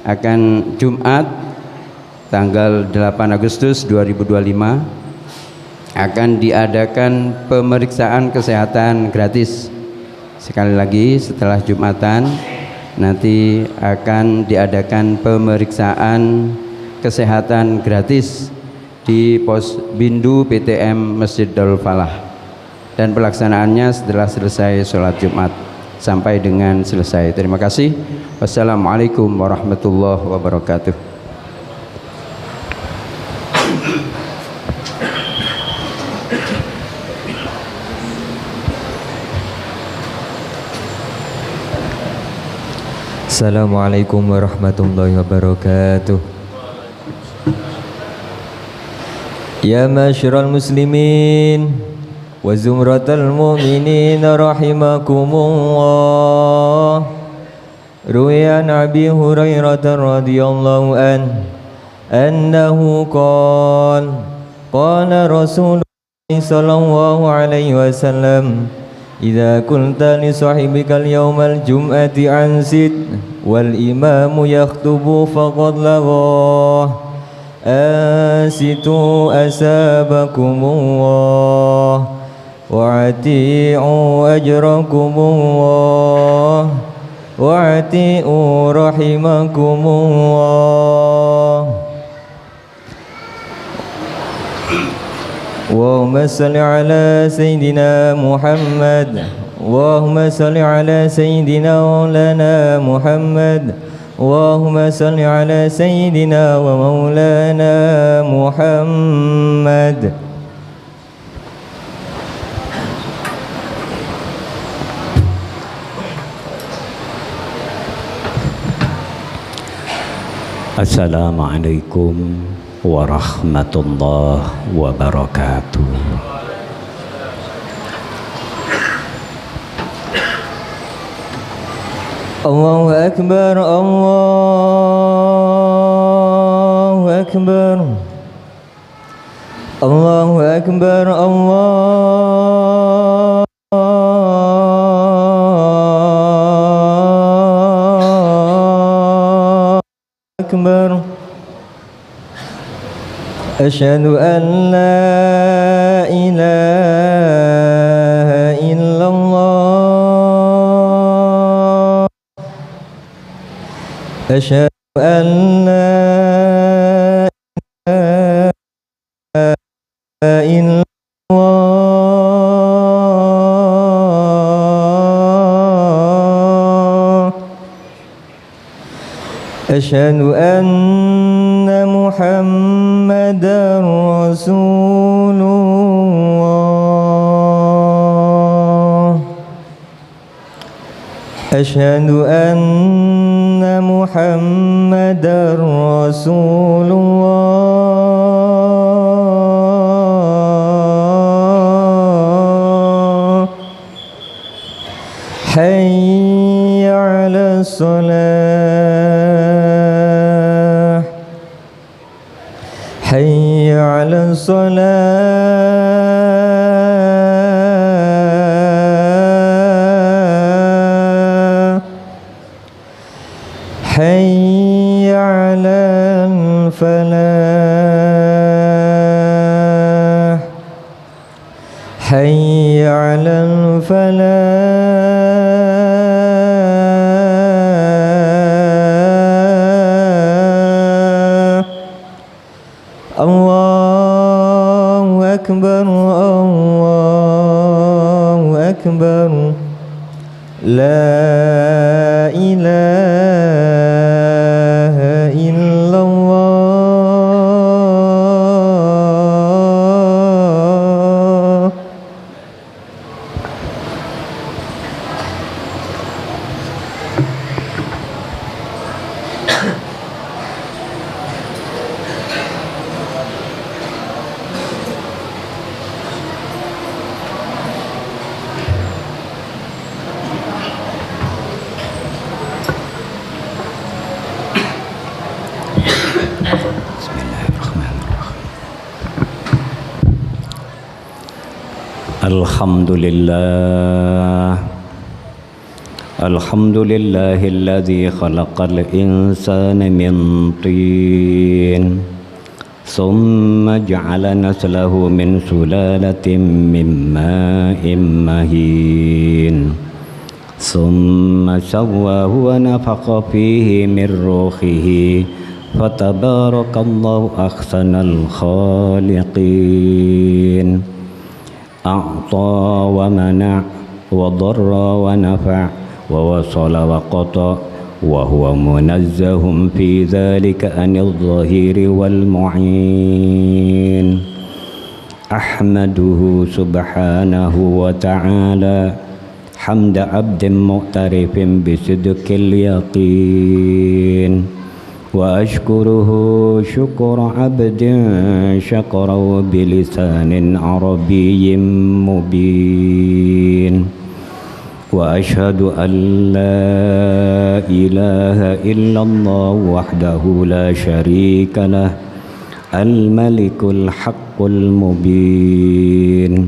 akan Jumat tanggal 8 Agustus 2025 akan diadakan pemeriksaan kesehatan gratis. Sekali lagi, setelah Jumatan nanti akan diadakan pemeriksaan kesehatan gratis di Pos Bindu PTM Masjid Darul Falah, dan pelaksanaannya setelah selesai sholat Jumat sampai dengan selesai. Terima kasih. Wassalamualaikum warahmatullahi wabarakatuh. Assalamualaikum warahmatullahi wabarakatuh. Ya masyiral muslimin wa zumratal mu'minin rahimakumullah. Ruya Abi Hurairah radhiyallahu anhu qala Rasulullah sallallahu alaihi wasallam, idza qulta li sahibikal yawmal jum'ati ansit wal imamu yakhtubu faqad laghah ansitu asabakumullah wa'ati'u ajrakumullah wa'ati'u rahimakumullah. Allahumma salli ala Sayyidina Muhammad, Allahumma salli ala Sayyidina Maulana Muhammad, Allahumma salli ala Sayyidina wa Maulana Muhammad. Assalamualaikum warahmatullahi wabarakatuh. Allahu Akbar, Allahu Akbar, Allahu Akbar, Allahu Akbar. Asyhadu an la ilaha illallah, asyhadu an la ilaha illallah, asyhadu anna Muhammadar Rasulullah, asyhadu anna Muhammadar Rasulullah. Hayya 'alas salah, hayya 'alas salah, hayya 'alal falah, hayya 'alal falah. Allahu Akbar, Allahu Akbar, la ilaha illallah. Alhamdulillah الحمد لله الذي خلق الإنسان من طين ثم جعل نسله من سلالة من ماء مهين ثم سواه ونفخ فيه من روحه فتبارك الله أحسن الخالقين أعطى ومنع وضر ونفع ووصل وقطع وهو منزه في ذلك عن الظهير والمعين أحمده سبحانه وتعالى حمد عبد معترف بصدق اليقين وأشكره شكر عبد شكر بلسان عربي مبين وأشهد أن لا إله إلا الله وحده لا شريك له الملك الحق المبين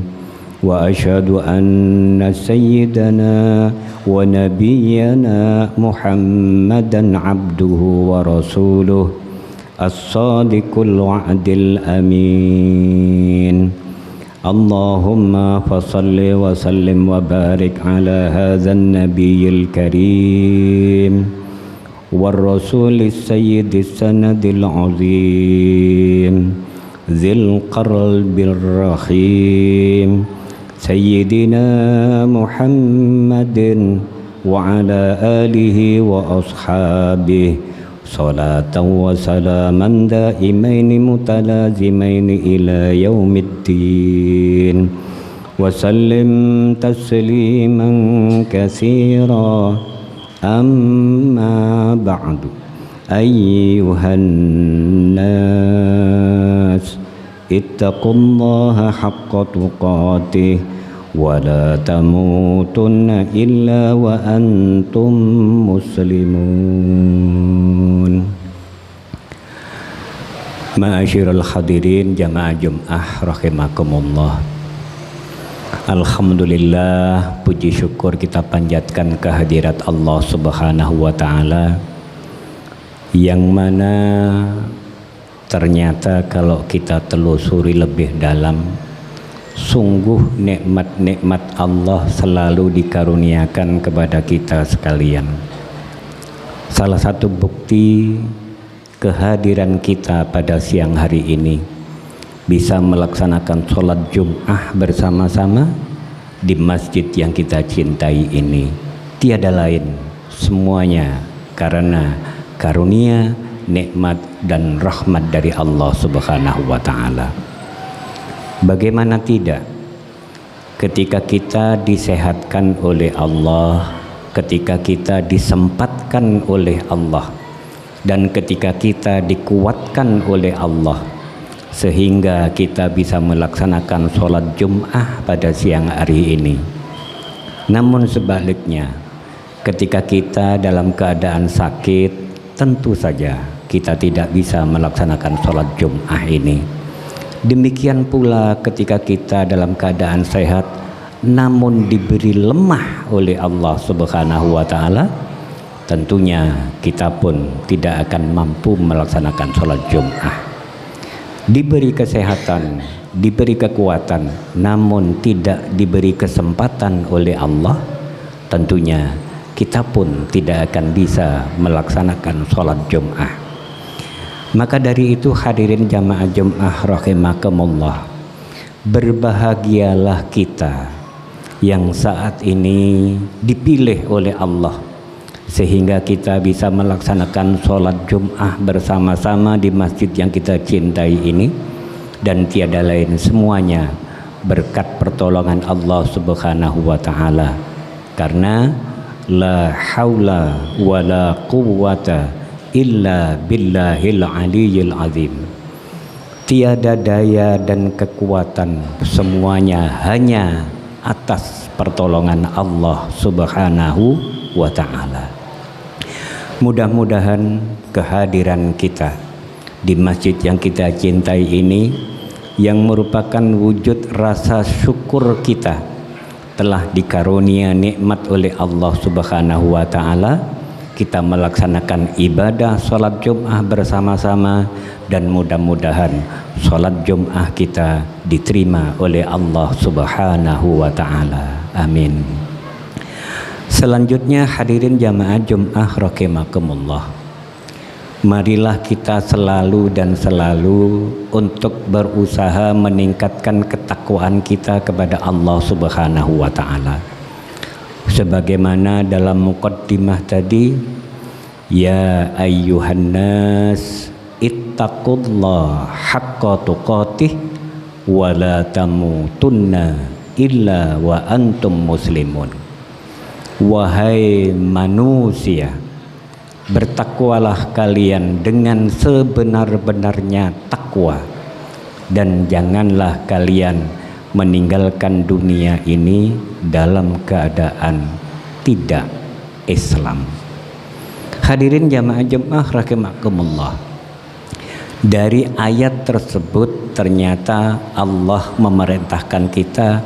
وأشهد أن سيدنا ونبينا محمدا عبده ورسوله الصادق الوعد الأمين اللهم فصل وسلم وبارك على هذا النبي الكريم والرسول السيد السند العظيم ذي القلب الرحيم سيدنا محمد وعلى آله وأصحابه صلاة وسلاما دائمين متلازمين إلى يوم الدين وسلم تسليما كثيرا أما بعد أيها الناس اتقوا الله حق تقاته ولا تموتن إلا وأنتم مسلمون. Ma'asyiral hadirin jamaah Jum'ah rahimakumullah. Alhamdulillah, puji syukur kita panjatkan kehadirat Allah Subhanahu wa taala yang mana ternyata kalau kita telusuri lebih dalam, sungguh nikmat-nikmat Allah selalu dikaruniakan kepada kita sekalian. Salah satu bukti kehadiran kita pada siang hari ini bisa melaksanakan sholat Jum'ah bersama-sama di masjid yang kita cintai ini tiada lain semuanya karena karunia, nikmat dan rahmat dari Allah Subhanahu wa taala. Bagaimana tidak ketika kita disehatkan oleh Allah, ketika kita disempatkan oleh Allah, dan ketika kita dikuatkan oleh Allah sehingga kita bisa melaksanakan sholat Jum'ah pada siang hari ini. Namun sebaliknya, ketika kita dalam keadaan sakit, tentu saja kita tidak bisa melaksanakan sholat Jum'ah ini. Demikian pula ketika kita dalam keadaan sehat namun diberi lemah oleh Allah Subhanahu wa taala, tentunya kita pun tidak akan mampu melaksanakan sholat Jum'ah. Diberi kesehatan, diberi kekuatan, namun tidak diberi kesempatan oleh Allah, tentunya kita pun tidak akan bisa melaksanakan sholat Jum'ah. Maka dari itu hadirin jamaah Jum'ah rahimakumullah, berbahagialah kita yang saat ini dipilih oleh Allah sehingga kita bisa melaksanakan sholat Jum'ah bersama-sama di masjid yang kita cintai ini, dan tiada lain semuanya berkat pertolongan Allah Subhanahu wa taala. Karena la haula wa la quwwata illa billahil aliyyil azim. Tiada daya dan kekuatan, semuanya hanya atas pertolongan Allah Subhanahu wa taala. Mudah-mudahan kehadiran kita di masjid yang kita cintai ini, yang merupakan wujud rasa syukur kita telah dikarunia nikmat oleh Allah Subhanahu wa taala, kita melaksanakan ibadah sholat Jum'ah bersama-sama, dan mudah-mudahan sholat Jum'ah kita diterima oleh Allah Subhanahu wa taala. Amin. Selanjutnya hadirin jamaah Jum'ah rahimakumullah. Marilah kita selalu dan selalu untuk berusaha meningkatkan ketakwaan kita kepada Allah Subhanahu wa taala. Sebagaimana dalam muqaddimah tadi, ya ayyuhan nas ittaqullaha haqqa tuqatih wa la tamutunna illa wa antum muslimun. Wahai manusia, bertakwalah kalian dengan sebenar-benarnya takwa, dan janganlah kalian meninggalkan dunia ini dalam keadaan tidak Islam. Hadirin jamaah Jum'ah rahimakumullah. Dari ayat tersebut ternyata Allah memerintahkan kita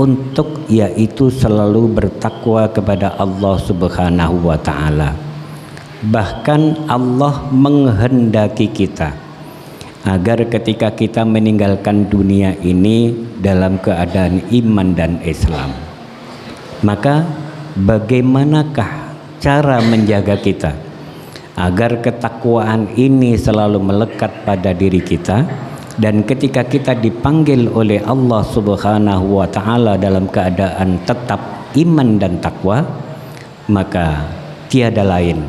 untuk yaitu selalu bertakwa kepada Allah Subhanahu wa taala. Bahkan Allah menghendaki kita agar ketika kita meninggalkan dunia ini dalam keadaan iman dan Islam. Maka bagaimanakah cara menjaga kita agar ketakwaan ini selalu melekat pada diri kita, dan ketika kita dipanggil oleh Allah Subhanahu wa taala dalam keadaan tetap iman dan takwa, maka tiada lain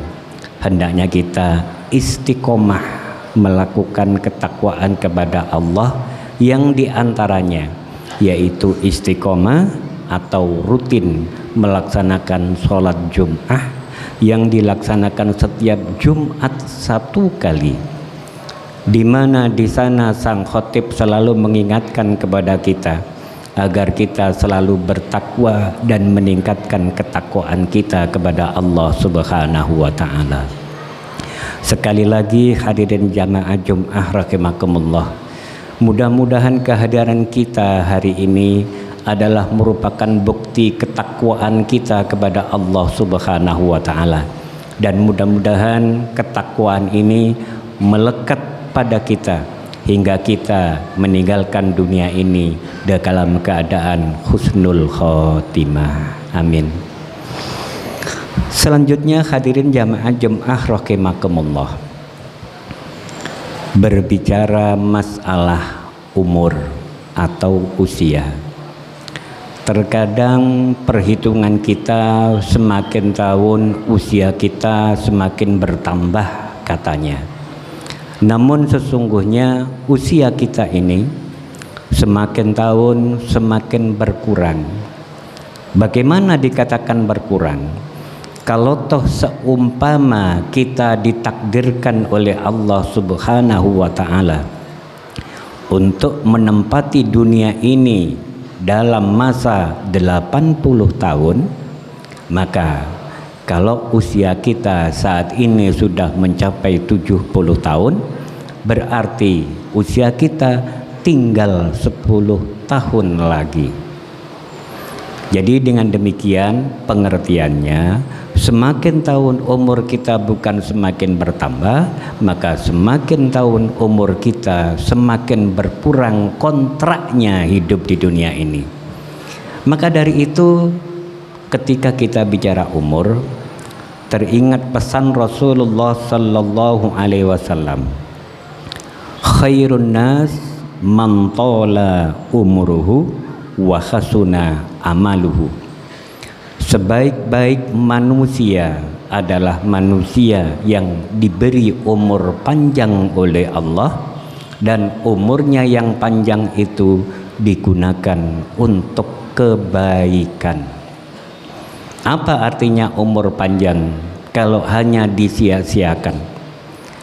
hendaknya kita istiqomah melakukan ketakwaan kepada Allah, yang diantaranya yaitu istiqomah atau rutin melaksanakan sholat Jum'ah yang dilaksanakan setiap Jumat 1 kali, di mana di sana sang khotib selalu mengingatkan kepada kita agar kita selalu bertakwa dan meningkatkan ketakwaan kita kepada Allah Subhanahu wa taala. Sekali lagi hadirin jamaah Jum'ah rahimakumullah, mudah-mudahan kehadiran kita hari ini adalah merupakan bukti ketakwaan kita kepada Allah Subhanahu wa taala, dan mudah-mudahan ketakwaan ini melekat pada kita hingga kita meninggalkan dunia ini dalam keadaan husnul khotimah. Amin. Selanjutnya hadirin jamaah Jum'ah rahimakumullah, berbicara masalah umur atau usia. Terkadang perhitungan kita semakin tahun usia kita semakin bertambah katanya. Namun sesungguhnya usia kita ini semakin tahun semakin berkurang. Bagaimana dikatakan berkurang? Kalau toh seumpama kita ditakdirkan oleh Allah Subhanahu wa taala untuk menempati dunia ini dalam masa 80 tahun, maka kalau usia kita saat ini sudah mencapai 70 tahun, berarti usia kita tinggal 10 tahun lagi. Jadi dengan demikian pengertiannya, semakin tahun umur kita bukan semakin bertambah, maka semakin tahun umur kita semakin berkurang kontraknya hidup di dunia ini. Maka dari itu ketika kita bicara umur, teringat pesan Rasulullah sallallahu alaihi wasallam, khairun nas man tala umuruhu wa hasuna amaluhu. Sebaik-baik manusia adalah manusia yang diberi umur panjang oleh Allah, dan umurnya yang panjang itu digunakan untuk kebaikan. Apa artinya umur panjang kalau hanya disia-siakan?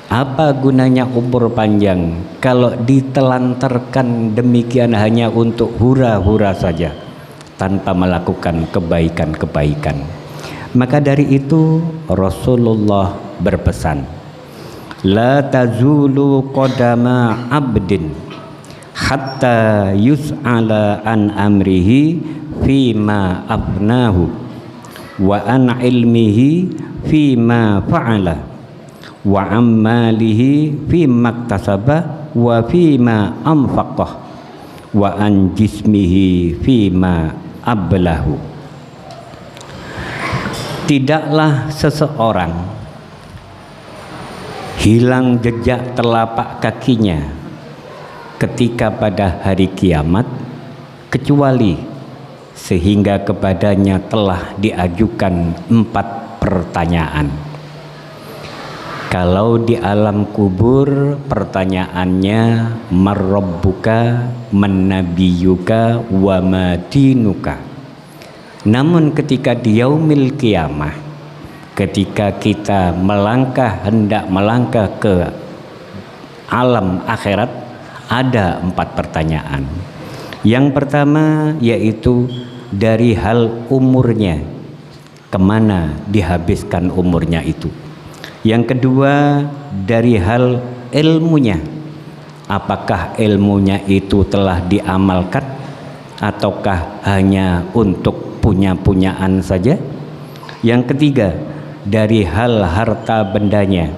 Apa gunanya umur panjang kalau ditelantarkan demikian hanya untuk hura-hura saja tanpa melakukan kebaikan-kebaikan? Maka dari itu Rasulullah berpesan, la tazulu qadama abdin hatta yus'ala an amrihi fima afnahu wa an ilmihi fima fa'ala wa ammalihi fima iktasaba wa fima anfaqah wa an jismihi fima ablahu. Tidaklah seseorang hilang jejak telapak kakinya ketika pada hari kiamat, kecuali sehingga kepadanya telah diajukan 4 pertanyaan. Kalau di alam kubur pertanyaannya marrabbuka, mannabiyuka, wa madinuka. Namun ketika di yaumil kiamah, ketika kita hendak melangkah ke alam akhirat, ada 4 pertanyaan. Yang pertama yaitu dari hal umurnya, kemana dihabiskan umurnya itu. Yang kedua dari hal ilmunya, apakah ilmunya itu telah diamalkan ataukah hanya untuk punya-punyaan saja. Yang ketiga dari hal harta bendanya,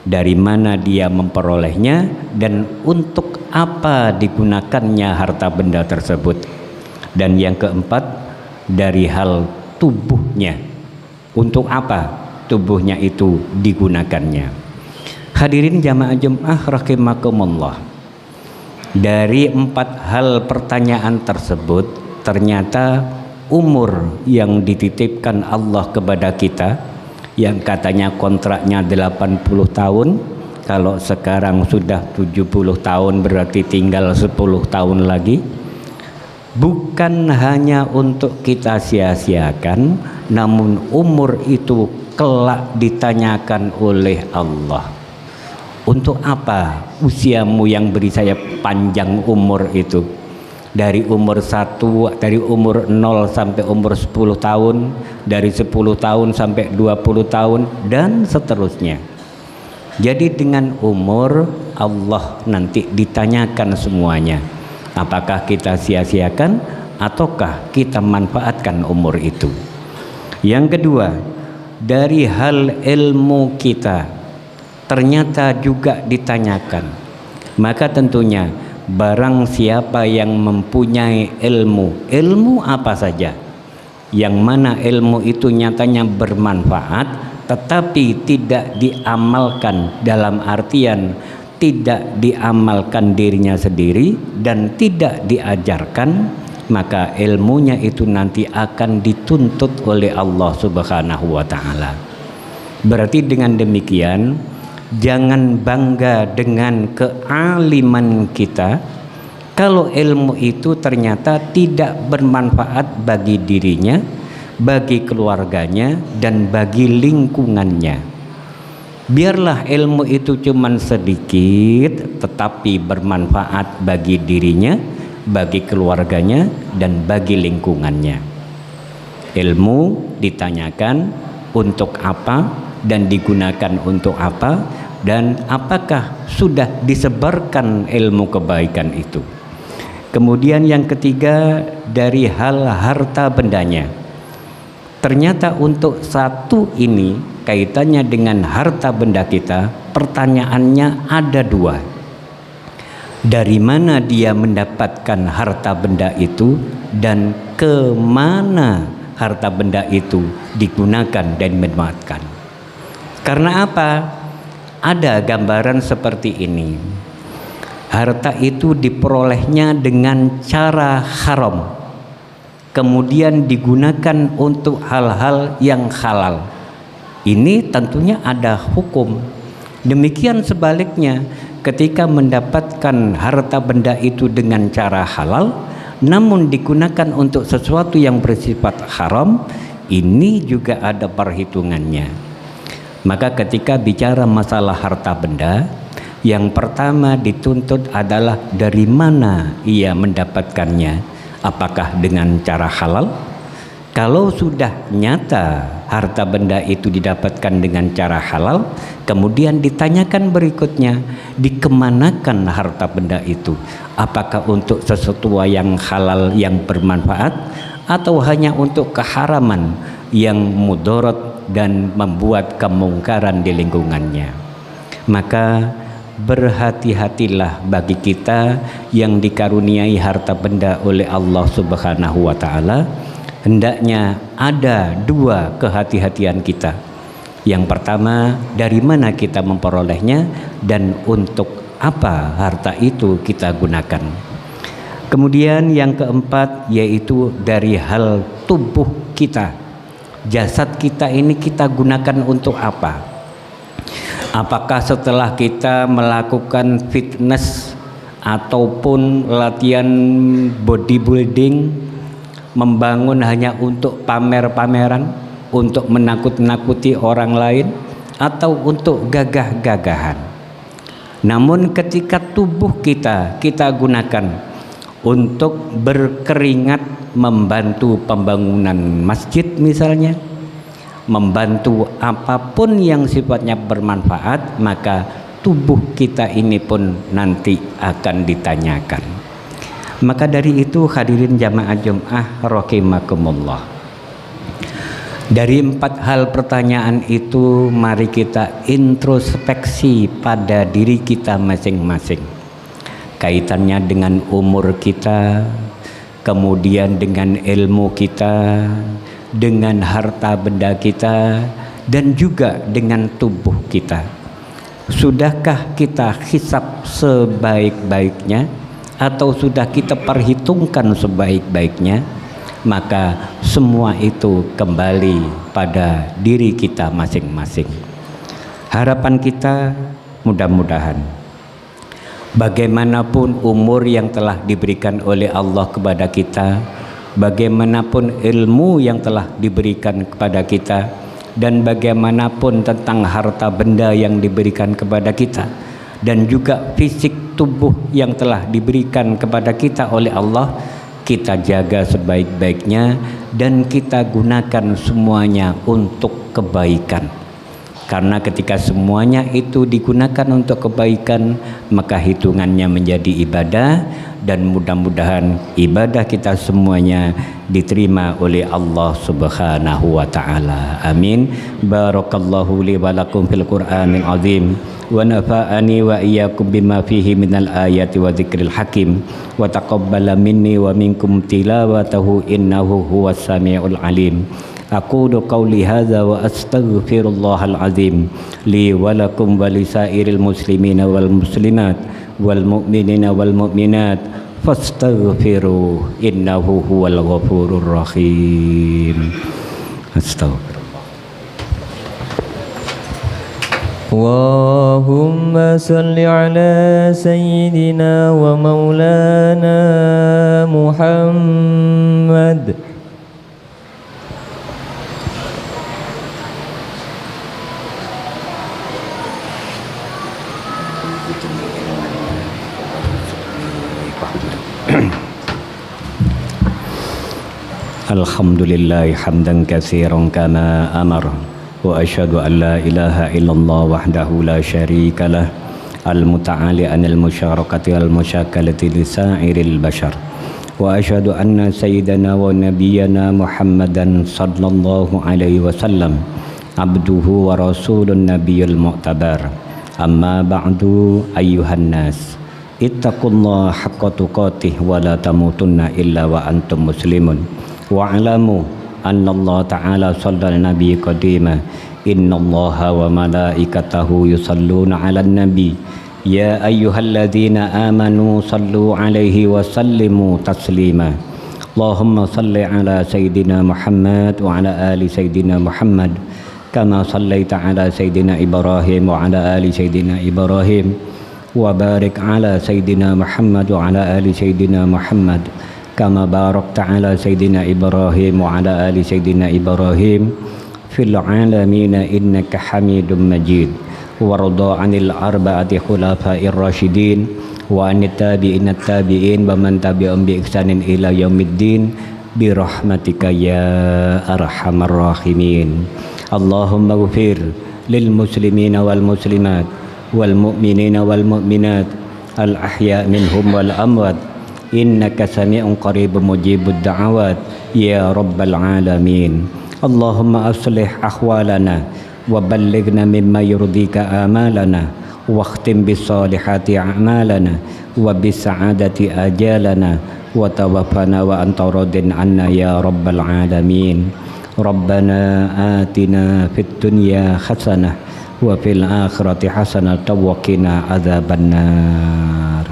dari mana dia memperolehnya dan untuk apa digunakannya harta benda tersebut. Dan yang keempat dari hal tubuhnya, untuk apa tubuhnya itu digunakannya. Hadirin jamaah Jumat rahimakumullah, dari 4 hal pertanyaan tersebut ternyata umur yang dititipkan Allah kepada kita, yang katanya kontraknya 80 tahun, kalau sekarang sudah 70 tahun berarti tinggal 10 tahun lagi, bukan hanya untuk kita sia-siakan, namun umur itu kelak ditanyakan oleh Allah. Untuk apa usiamu yang beri saya panjang umur itu? Dari umur 1, dari umur 0 sampai umur 10 tahun, dari 10 tahun sampai 20 tahun, dan seterusnya. Jadi dengan umur Allah nanti ditanyakan semuanya. Apakah kita sia-siakan ataukah kita manfaatkan umur itu. Yang kedua, dari hal ilmu kita ternyata juga ditanyakan. Maka tentunya barang siapa yang mempunyai ilmu apa saja, yang mana ilmu itu nyatanya bermanfaat tetapi tidak diamalkan, dalam artian tidak diamalkan dirinya sendiri dan tidak diajarkan, maka ilmunya itu nanti akan dituntut oleh Allah Subhanahu wa Ta'ala. Berarti dengan demikian, jangan bangga dengan kealiman kita kalau ilmu itu ternyata tidak bermanfaat bagi dirinya, bagi keluarganya, dan bagi lingkungannya. Biarlah ilmu itu cuman sedikit tetapi bermanfaat bagi dirinya, bagi keluarganya, dan bagi lingkungannya. Ilmu ditanyakan untuk apa dan digunakan untuk apa, dan apakah sudah disebarkan ilmu kebaikan itu. Kemudian yang ketiga dari hal harta bendanya. Ternyata untuk satu ini kaitannya dengan harta benda kita, pertanyaannya ada 2. Dari mana dia mendapatkan harta benda itu dan kemana harta benda itu digunakan dan dimanfaatkan. Karena apa? Ada gambaran seperti ini. Harta itu diperolehnya dengan cara haram, kemudian digunakan untuk hal-hal yang halal. Ini tentunya ada hukum. Demikian sebaliknya, ketika mendapatkan harta benda itu dengan cara halal, namun digunakan untuk sesuatu yang bersifat haram, ini juga ada perhitungannya. Maka ketika bicara masalah harta benda, yang pertama dituntut adalah dari mana ia mendapatkannya. Apakah dengan cara halal? Kalau sudah nyata harta benda itu didapatkan dengan cara halal, kemudian ditanyakan berikutnya, dikemanakan harta benda itu? Apakah untuk sesuatu yang halal yang bermanfaat, atau hanya untuk keharaman yang mudarat dan membuat kemungkaran di lingkungannya. Maka berhati-hatilah bagi kita yang dikaruniai harta benda oleh Allah Subhanahu wa taala. Hendaknya ada dua kehati-hatian kita. Yang pertama, dari mana kita memperolehnya dan untuk apa harta itu kita gunakan. Kemudian yang keempat, yaitu dari hal tubuh kita. Jasad kita ini kita gunakan untuk apa? Apakah setelah kita melakukan fitness ataupun latihan bodybuilding, membangun hanya untuk pamer-pameran, untuk menakut-nakuti orang lain, atau untuk gagah-gagahan? Namun ketika tubuh kita gunakan untuk berkeringat membantu pembangunan masjid misalnya, membantu apapun yang sifatnya bermanfaat, maka tubuh kita ini pun nanti akan ditanyakan. Maka dari itu hadirin jamaah Jumat rahimakumullah, dari 4 hal pertanyaan itu mari kita introspeksi pada diri kita masing-masing. Kaitannya dengan umur kita, kemudian dengan ilmu kita, dengan harta benda kita, dan juga dengan tubuh kita. Sudahkah kita hisab sebaik-baiknya atau sudah kita perhitungkan sebaik-baiknya? Maka semua itu kembali pada diri kita masing-masing. Harapan kita mudah-mudahan bagaimanapun umur yang telah diberikan oleh Allah kepada kita, bagaimanapun ilmu yang telah diberikan kepada kita, dan bagaimanapun tentang harta benda yang diberikan kepada kita, dan juga fisik tubuh yang telah diberikan kepada kita oleh Allah, kita jaga sebaik-baiknya dan kita gunakan semuanya untuk kebaikan. Karena ketika semuanya itu digunakan untuk kebaikan, maka hitungannya menjadi ibadah, dan mudah-mudahan ibadah kita semuanya diterima oleh Allah Subhanahu wa taala. Amin. Barakallahu li wa lakum fil Qur'anil azim wa nafa'ani wa iyyakum bima fihi minal ayati wa dzikril hakim wa taqabbala minni wa minkum tilawatahu innahu huwas samiul alim. Aqulu qawli hadza wa astaghfirullahal azim li wa lakum wa lisairil muslimina wal muslimat wal mu'minina wal mu'minat fastaghfiru innahu huwal ghafurur rahim. Astaghfirullah. Allahumma salli ala sayyidina wa maulana Muhammad. Alhamdulillah hamdan katsiran kama amara wa asyhadu an la ilaha illallah wahdahu la syarikalah al-muta'ali anil musyarakati wal musyakalati li sa'iril bashar wa asyhadu anna sayyidana wa nabiyyana Muhammadan sallallahu alaihi wasallam abduhu wa rasulun nabiyul mu'tabar. Amma ba'du ayyuhan nas ittaqullaha haqqa tuqatih wa la tamutunna illa wa antum muslimun wa'lamu anna Allah ta'ala shalla nabi qadima innallaha wa malaikatahu yusalluna 'alan nabi ya ayyuhalladzina amanu sallu 'alaihi wa sallimu taslima. Allahumma salli 'ala sayyidina Muhammad wa 'ala ali sayyidina Muhammad kama sallaita 'ala sayyidina Ibrahim wa 'ala ali sayyidina Ibrahim wa barik 'ala sayyidina Muhammad wa 'ala ali sayyidina Muhammad kama barakta ala sayyidina Ibrahim wa ala ali sayyidina Ibrahim fil alamin innaka Hamidum Majid. Warda 'anil arba'ati khulafa'ir rasyidin wa anit tabi'in at-tabi'in wa man tabi'ahum bi ihsanin ila yaumiddin bi rahmatika ya arhamar rahimin. Allahumma ighfir lil muslimina wal muslimat wal mu'minina wal mu'minat al ahya minhum wal amwat إنك سميع قريب مجيب الدعوات يا رب العالمين اللهم أصلح أحوالنا وبلغنا مما يرضيك آمالنا واختم بالصالحات أعمالنا وبالسعادة آجالنا وتوفنا وأنت راض عنا يا رب العالمين ربنا آتنا في الدنيا حسنة وفي الآخرة حسنة وقنا عذاب النار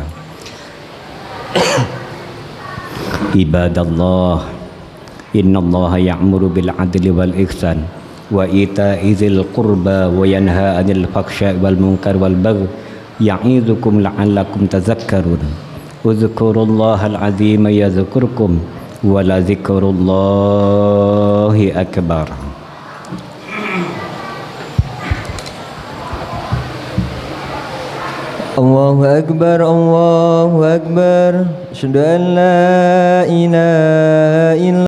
عباد الله إن الله يأمر بالعدل والإحسان وإيتاء ذي القربى وينهى عن الفحشاء والمنكر والبغي يعظكم لعلكم تذكرون اذكروا الله العظيم يذكركم ولذكر الله أكبر الله أكبر الله أكبر أشهد أن لا إله إلا